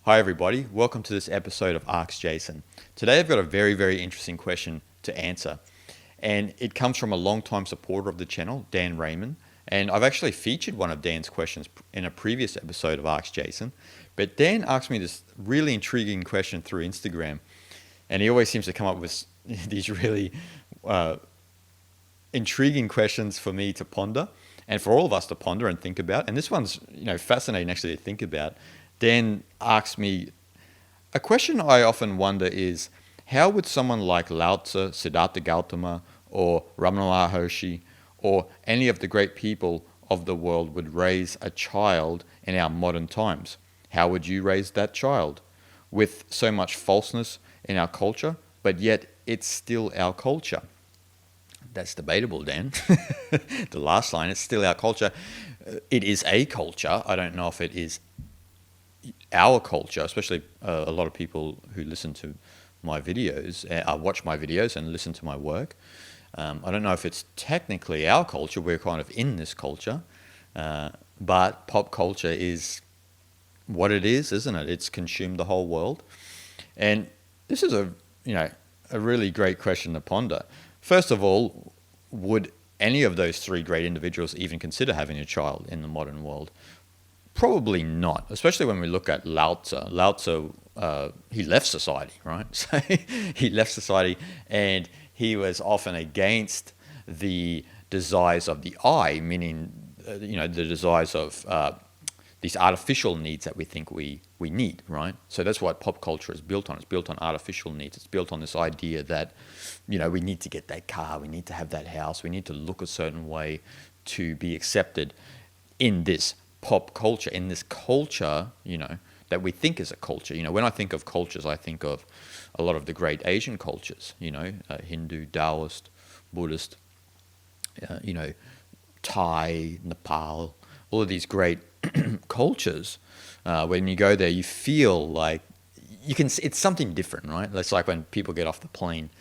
Hi everybody, welcome to this episode of Ask Jason. Today I've got a very, very interesting question to answer. And it comes from a long-time supporter of the channel, Dan Raymond. And I've actually featured one of Dan's questions in a previous episode of Ask Jason. But Dan asked me this really intriguing question through Instagram. And he always seems to come up with these really intriguing questions for me to ponder and for all of us to ponder and think about. And this one's fascinating actually to think about. Dan asks me, a question I often wonder is, how would someone like Lao Tzu, Siddhartha Gautama, or Ramana Maharshi, or any of the great people of the world would raise a child in our modern times? How would you raise that child? With so much falseness in our culture, but yet it's still our culture. That's debatable, Dan. The last line, it's still our culture. It is a culture. I don't know if it is our culture, especially a lot of people who listen to my videos, watch my videos and listen to my work. I don't know if it's technically our culture. We're kind of in this culture, but pop culture is what it is, isn't it? It's consumed the whole world, and this is a really great question to ponder. First of all, would any of those three great individuals even consider having a child in the modern world? Probably not, especially when we look at Lao Tzu. Lao Tzu, he left society, right? So he left society, and he was often against the desires of the I, meaning, the desires of these artificial needs that we think we need, right? So that's what pop culture is built on. It's built on artificial needs. It's built on this idea that, we need to get that car, we need to have that house, we need to look a certain way to be accepted in this pop culture, in this culture, that we think is a culture. When I think of cultures, I think of a lot of the great Asian cultures, Hindu, Taoist, Buddhist, Thai, Nepal, all of these great cultures. When you go there, you feel like it's something different, right? It's like when people get off the plane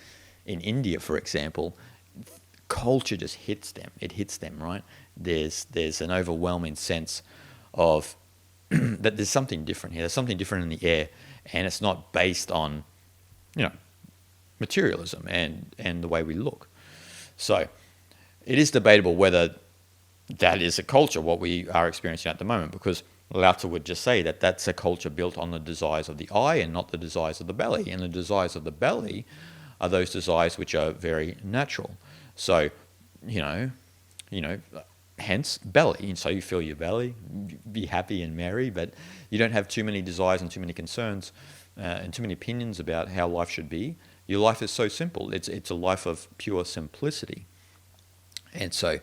in India, for example, culture just hits them. It hits them, right? There's an overwhelming sense of that there's something different here. There's something different in the air, and it's not based on, materialism and the way we look. So it is debatable whether that is a culture, what we are experiencing at the moment, because Lao Tzu would just say that that's a culture built on the desires of the I and not the desires of the belly. And the desires of the belly are those desires which are very natural. So, hence belly. And so you feel your belly, be happy and merry, but you don't have too many desires and too many concerns and too many opinions about how life should be. Your life is so simple. It's a life of pure simplicity. And so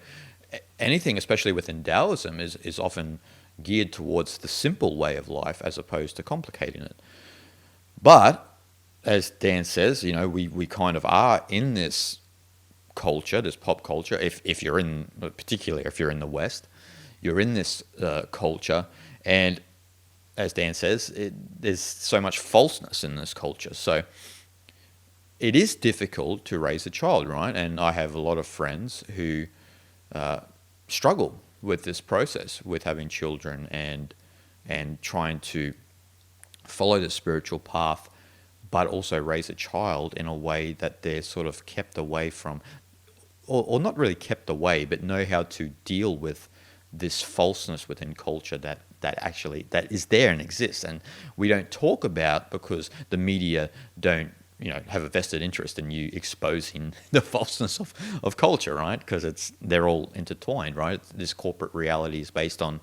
anything, especially within Taoism, is often geared towards the simple way of life as opposed to complicating it. But as Dan says, we kind of are in this culture, this pop culture. If you're particularly if you're in the West, you're in this culture, and as Dan says, there's so much falseness in this culture. So it is difficult to raise a child, right? And I have a lot of friends who struggle with this process, with having children and trying to follow the spiritual path, but also raise a child in a way that they're sort of kept away from, or not really kept away, but know how to deal with this falseness within culture that is there and exists, and we don't talk about because the media don't have a vested interest in you exposing the falseness of culture, right? Because they're all intertwined, right? This corporate reality is based on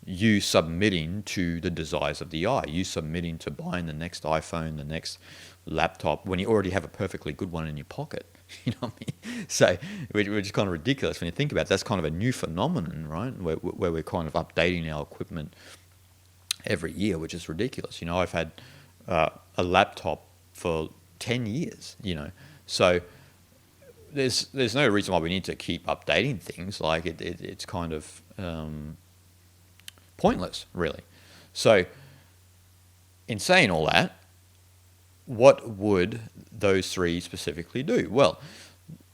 you submitting to the desires of the I, you submitting to buying the next iPhone, the next laptop, when you already have a perfectly good one in your pocket. You know what I mean? So, which is kind of ridiculous when you think about it. That's kind of a new phenomenon, right? Where we're kind of updating our equipment every year, which is ridiculous. I've had a laptop for 10 years, So there's no reason why we need to keep updating things. Like it's kind of pointless, really. So in saying all that, what would those three specifically do? Well,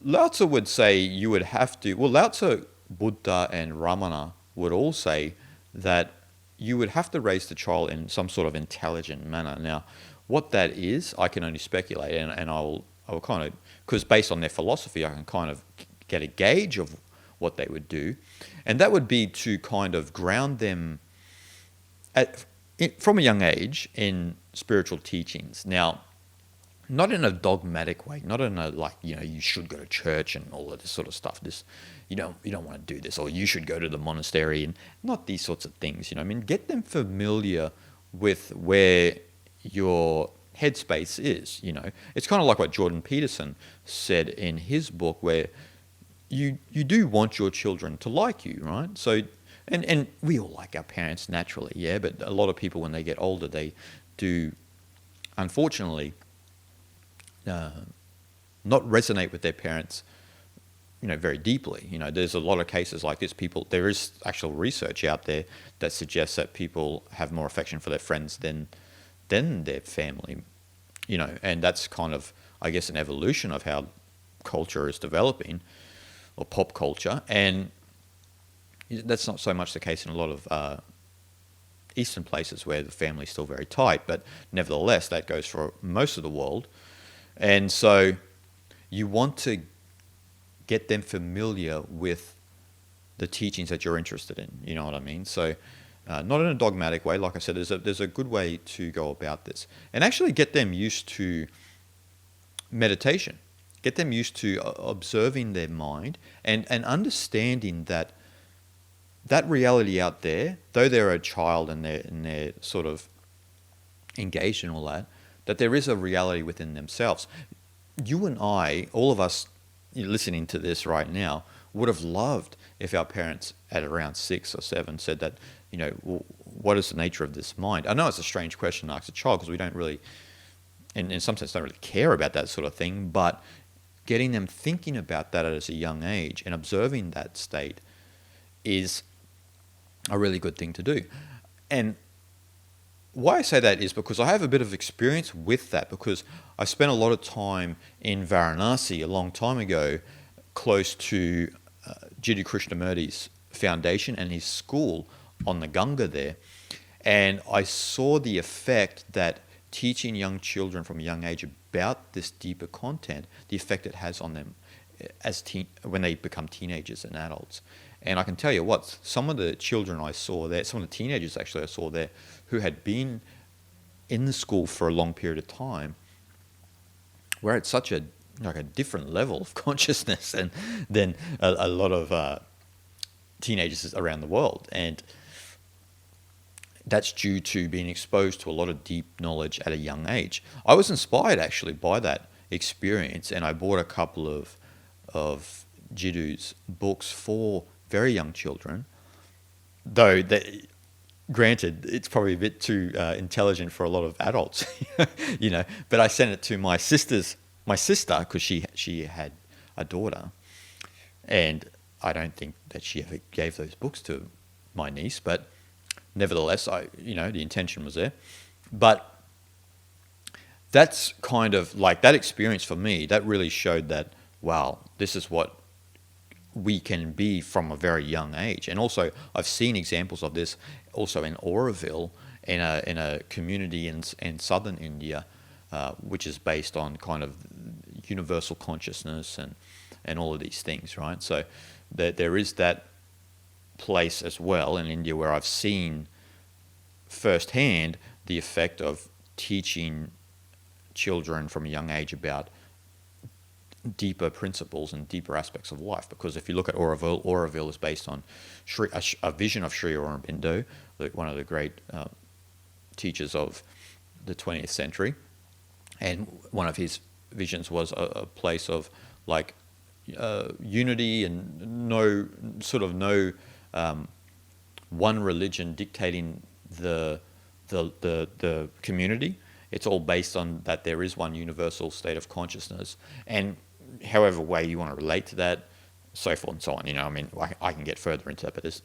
Lao Tzu would say you would have to... Well, Lao Tzu, Buddha, and Ramana would all say that you would have to raise the child in some sort of intelligent manner. Now, what that is, I can only speculate, and I will kind of, because based on their philosophy, I can kind of get a gauge of what they would do, and that would be to kind of ground them from a young age in spiritual teachings. Now, not in a dogmatic way, not in a you should go to church and all of this sort of stuff. You don't want to do this, or you should go to the monastery, and not these sorts of things. I mean, get them familiar with where your headspace is. It's kind of like what Jordan Peterson said in his book, where you do want your children to like you, right? So, and we all like our parents naturally, yeah. But a lot of people, when they get older, they do, unfortunately, not resonate with their parents, very deeply. There's a lot of cases like this. There is actual research out there that suggests that people have more affection for their friends than their family, and that's kind of, I guess, an evolution of how culture is developing, or pop culture, and that's not so much the case in a lot of Eastern places where the family's still very tight, but nevertheless, that goes for most of the world. And so you want to get them familiar with the teachings that you're interested in, you know what I mean? So not in a dogmatic way, like I said, there's a good way to go about this. And actually get them used to meditation, get them used to observing their mind and understanding that reality out there, though they're a child and they're sort of engaged in all that there is a reality within themselves. You and I, all of us listening to this right now, would have loved if our parents at around 6 or 7 said that, well, what is the nature of this mind? I know it's a strange question to ask a child, because we don't really, in some sense, don't really care about that sort of thing, but getting them thinking about that at a young age and observing that state is a really good thing to do. And why I say that is because I have a bit of experience with that, because I spent a lot of time in Varanasi a long time ago, close to Jiddu Krishnamurti's foundation and his school on the Ganga there. And I saw the effect that teaching young children from a young age about this deeper content, the effect it has on them when they become teenagers and adults. And I can tell you what, some of the children I saw there, some of the teenagers actually I saw there, who had been in the school for a long period of time, were at such a different level of consciousness than a lot of teenagers around the world. And that's due to being exposed to a lot of deep knowledge at a young age. I was inspired actually by that experience, and I bought a couple of Jiddu's books for very young children, though granted, it's probably a bit too intelligent for a lot of adults, but I sent it to my sister, because she had a daughter, and I don't think that she ever gave those books to my niece, but nevertheless, the intention was there. But that's kind of like that experience for me, that really showed that, wow, this is what we can be from a very young age. And also, I've seen examples of this also in Auroville, in a community in southern India, which is based on kind of universal consciousness and all of these things, right? So there is that place as well in India where I've seen firsthand the effect of teaching children from a young age about deeper principles and deeper aspects of life. Because if you look at Auroville is based on a vision of Sri Aurobindo, one of the great teachers of the 20th century, and one of his visions was a place of unity and no one religion dictating the community. It's all based on that there is one universal state of consciousness, and however way you want to relate to that, so forth and so on. I mean, I can get further into that, but it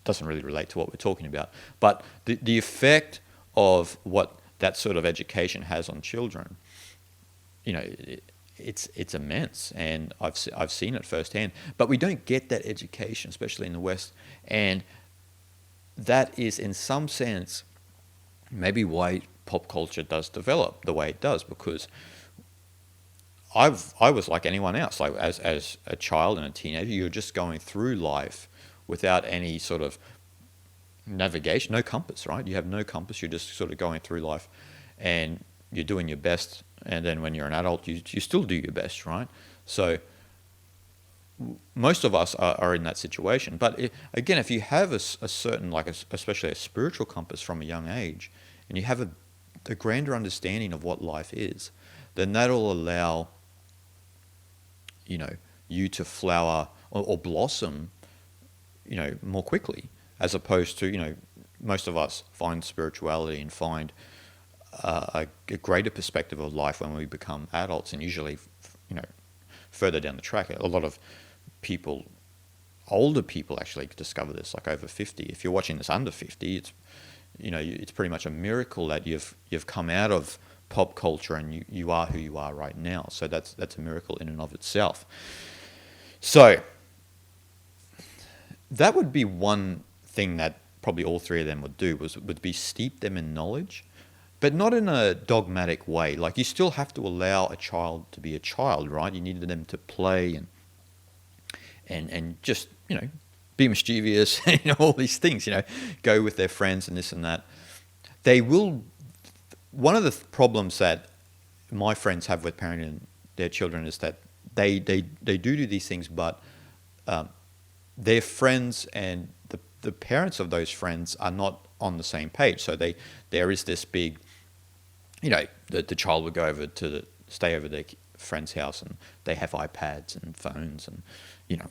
doesn't really relate to what we're talking about. But the effect of what that sort of education has on children, it's immense, and I've seen it firsthand. But we don't get that education, especially in the West, and that is, in some sense, maybe why pop culture does develop the way it does, because I was like anyone else. Like as a child and a teenager, you're just going through life without any sort of navigation, no compass, right? You have no compass. You're just sort of going through life, and you're doing your best. And then when you're an adult, you still do your best, right? So most of us are in that situation. But again, if you have a certain, like especially a spiritual compass from a young age, and you have a grander understanding of what life is, then that'll allow you to flower or blossom, more quickly, as opposed to, most of us find spirituality and find a greater perspective of life when we become adults, and usually, further down the track. A lot of people, older people, actually discover this, like over 50. If you're watching this under 50, it's pretty much a miracle that you've come out of pop culture and you are who you are right now. So that's a miracle in and of itself. So that would be one thing that probably all three of them would do, would be steep them in knowledge, but not in a dogmatic way. Like, you still have to allow a child to be a child, right? You need them to play and just, be mischievous, all these things, go with their friends and this and that. They will. One of the problems that my friends have with parenting their children is that they do these things, but their friends and the parents of those friends are not on the same page. So there is this big, the child would go over stay over their friend's house, and they have iPads and phones and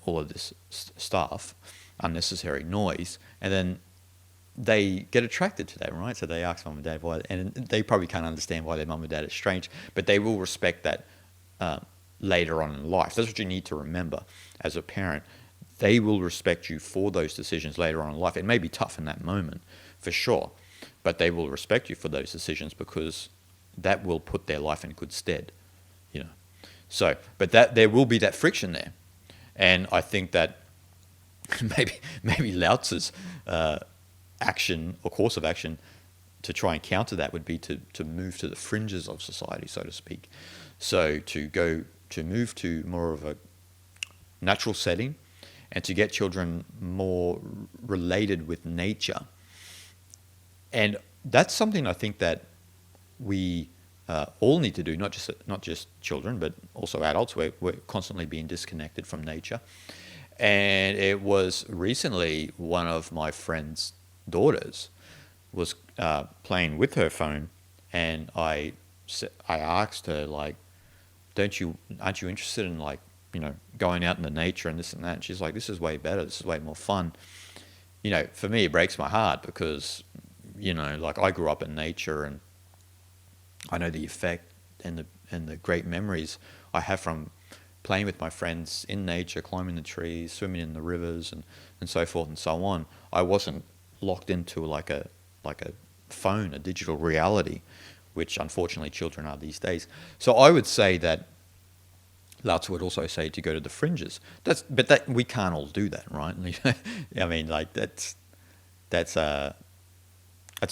all of this stuff, unnecessary noise, and then they get attracted to that, right? So they ask mum and dad why, and they probably can't understand why their mum and dad is strange, but they will respect that later on in life. That's what you need to remember as a parent. They will respect you for those decisions later on in life. It may be tough in that moment, for sure, but they will respect you for those decisions because that will put their life in good stead, So, but there will be that friction there, and I think that maybe Lao Tzu's action or course of action to try and counter that would be to move to the fringes of society, so to speak. So to move to more of a natural setting, and to get children more related with nature. And that's something I think that we all need to do, not just children, but also adults. We're constantly being disconnected from nature. And it was recently one of my friend's daughters was playing with her phone, and I asked her, like, aren't you interested in, like, going out in the nature and this and that? And she's like, this is way better. This is way more fun. For me, it breaks my heart because, like, I grew up in nature, and I know the effect and the great memories I have from playing with my friends in nature, climbing the trees, swimming in the rivers, and so forth and so on. I wasn't locked into like a phone, a digital reality, which unfortunately children are these days. So I would say that Lao Tzu would also say to go to the fringes. But we can't all do that, right? I mean, like, that's a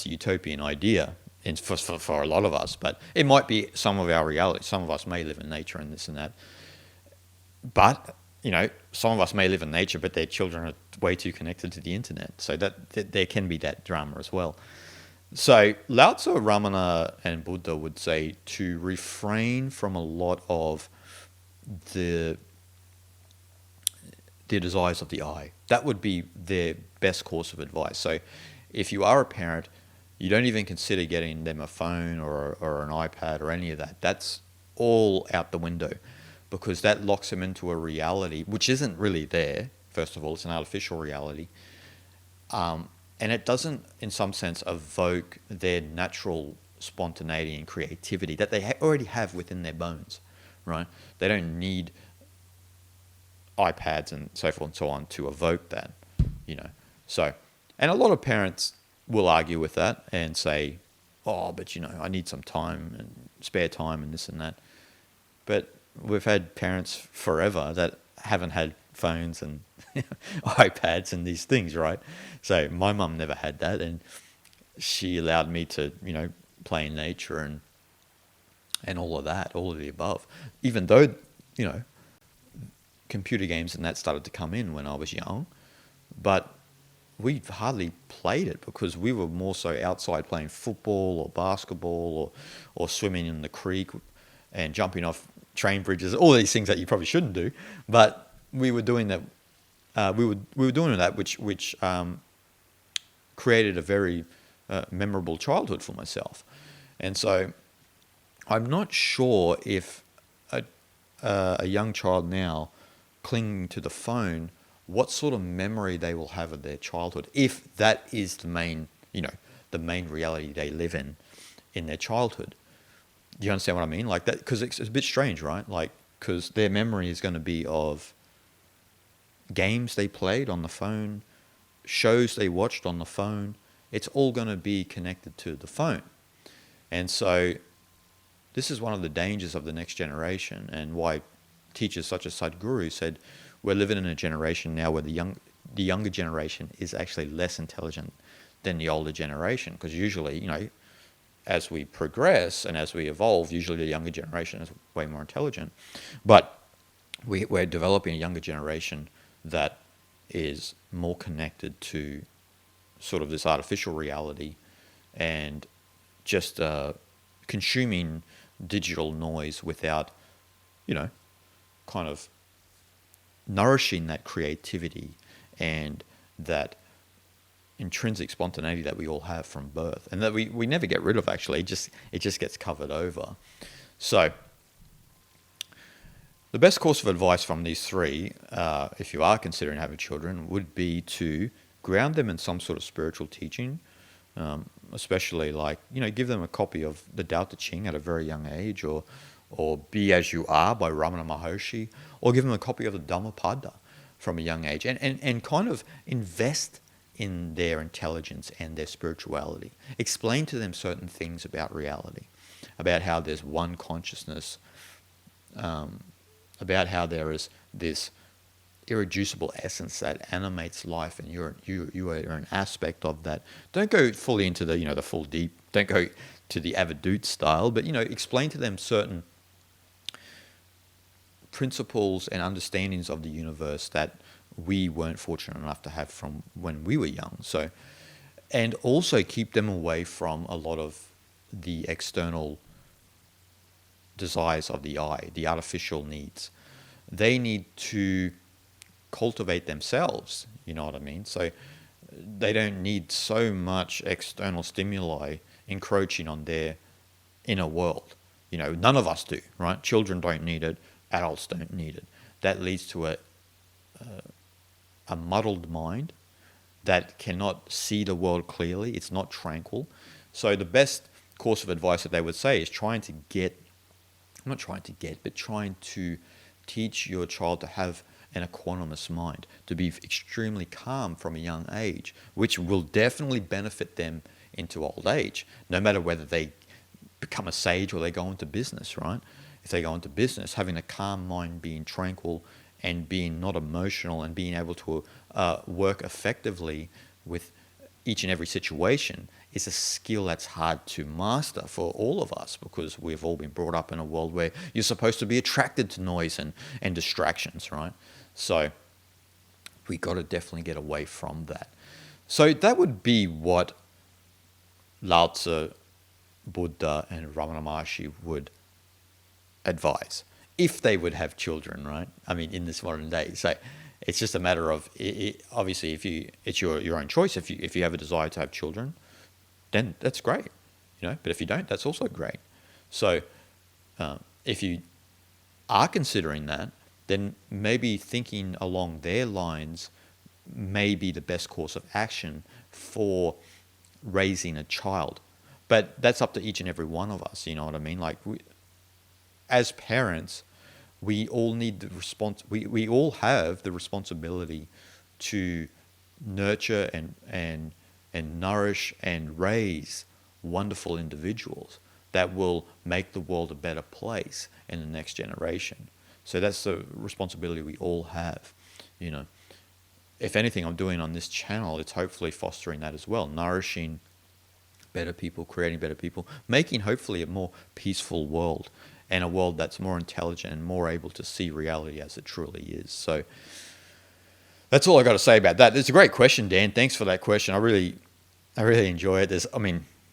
utopian idea for a lot of us, but it might be some of our reality. Some of us may live in nature and this and that. But, some of us may live in nature, but their children are way too connected to the internet. So that there can be that drama as well. So Lao Tzu, Ramana, and Buddha would say to refrain from a lot of the desires of the eye. That would be their best course of advice. So if you are a parent, you don't even consider getting them a phone or an iPad or any of that. That's all out the window, because that locks them into a reality which isn't really there. First of all, it's an artificial reality. And it doesn't, in some sense, evoke their natural spontaneity and creativity that they already have within their bones, right? They don't need iPads and so forth and so on to evoke that, So, and a lot of parents will argue with that and say, oh, but, I need some time and spare time and this and that. But we've had parents forever that haven't had phones and iPads and these things, right? So my mum never had that, and she allowed me to, play in nature and all of that, all of the above. Even though, you know, computer games and that started to come in when I was young, but we hardly played it because we were more so outside playing football or basketball or swimming in the creek and jumping off train bridges, all these things that you probably shouldn't do. But we were doing that. We were doing that, which created a very memorable childhood for myself. And so I'm not sure if a young child now clinging to the phone, what sort of memory they will have of their childhood, if that is the main, the main reality they live in their childhood. Do you understand what I mean? Like that, because it's a bit strange, right? Like, because their memory is going to be of games they played on the phone, shows they watched on the phone. It's all going to be connected to the phone. And so this is one of the dangers of the next generation, and why teachers such as Sadhguru said, we're living in a generation now where the younger generation is actually less intelligent than the older generation. Because usually, as we progress and as we evolve, usually the younger generation is way more intelligent. But we're developing a younger generation that is more connected to sort of this artificial reality and just consuming digital noise without, kind of nourishing that creativity and that intrinsic spontaneity that we all have from birth, and that we never get rid of. Actually, it just gets covered over. So the best course of advice from these three, if you are considering having children, would be to ground them in some sort of spiritual teaching, especially like, give them a copy of the Tao Te Ching at a very young age, or Be As You Are by Ramana Maharshi, or give them a copy of the Dhammapada from a young age, and kind of invest in their intelligence and their spirituality. Explain to them certain things about reality, about how there's one consciousness, about how there is this irreducible essence that animates life, and you are an aspect of that. Don't go fully into the the full deep. Don't go to the Avadut style, but explain to them certain principles and understandings of the universe that we weren't fortunate enough to have from when we were young. So, and also keep them away from a lot of the external desires of the eye, the artificial needs. They need to cultivate themselves, you know what I mean? So they don't need so much external stimuli encroaching on their inner world. None of us do, right? Children don't need it, adults don't need it. That leads to a muddled mind that cannot see the world clearly. It's not tranquil. So the best course of advice that they would say is trying to teach your child to have an equanimous mind, to be extremely calm from a young age, which will definitely benefit them into old age, no matter whether they become a sage or they go into business, right? If they go into business, having a calm mind, being tranquil and being not emotional, and being able to work effectively with each and every situation is a skill that's hard to master for all of us, because we've all been brought up in a world where you're supposed to be attracted to noise and distractions, right? So we got to definitely get away from that. So that would be what Lao Tzu, Buddha, and Ramana Maharshi would advise if they would have children, right? I mean, in this modern day. So it's just a matter of, obviously, it's your own choice. If you have a desire to have children, then that's great, But if you don't, that's also great. So if you are considering that, then maybe thinking along their lines may be the best course of action for raising a child. But that's up to each and every one of us, you know what I mean? Like, as parents, we all need we all have the responsibility to nurture and nourish and raise wonderful individuals that will make the world a better place in the next generation. So that's the responsibility we all have. you know, if anything I'm doing on this channel, it's hopefully fostering that as well, nourishing better people, creating better people, making hopefully a more peaceful world, and a world that's more intelligent and more able to see reality as it truly is. So that's all I got to say about that. It's a great question, Dan. Thanks for that question. I really enjoy it.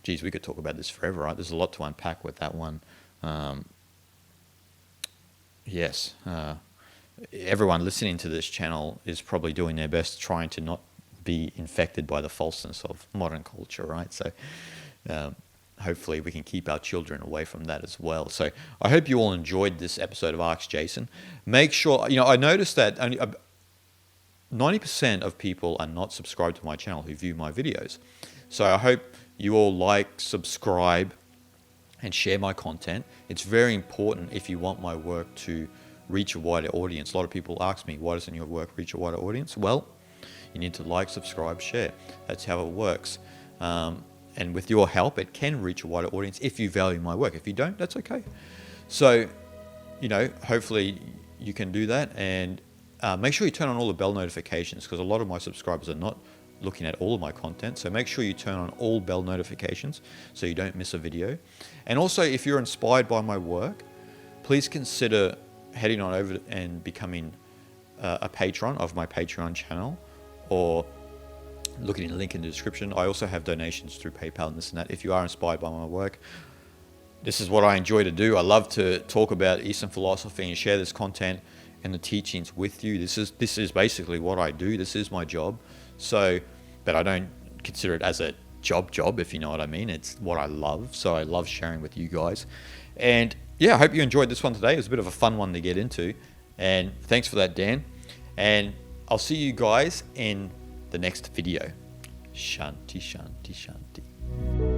Geez, we could talk about this forever, right? There's a lot to unpack with that one. Yes. Everyone listening to this channel is probably doing their best trying to not be infected by the falseness of modern culture, right? So hopefully we can keep our children away from that as well. So I hope you all enjoyed this episode of Ask Jason. Make sure, I noticed that only 90% of people are not subscribed to my channel who view my videos. So I hope you all like, subscribe, and share my content. It's very important if you want my work to reach a wider audience. A lot of people ask me, why doesn't your work reach a wider audience? Well, you need to like, subscribe, share. That's how it works. And with your help, it can reach a wider audience if you value my work. If you don't, that's okay. So, hopefully you can do that. And make sure you turn on all the bell notifications, because a lot of my subscribers are not looking at all of my content. So make sure you turn on all bell notifications so you don't miss a video. And also, if you're inspired by my work, please consider heading on over and becoming a patron of my Patreon channel, or looking in the link in the description. I also have donations through PayPal and this and that. If you are inspired by my work, this is what I enjoy to do. I love to talk about Eastern philosophy and share this content and the teachings with you. This is basically what I do. This is my job. So, but I don't consider it as a job, if you know what I mean. It's what I love. So I love sharing with you guys. And yeah, I hope you enjoyed this one today. It was a bit of a fun one to get into. And thanks for that, Dan. And I'll see you guys in the next video. Shanti, shanti, shanti.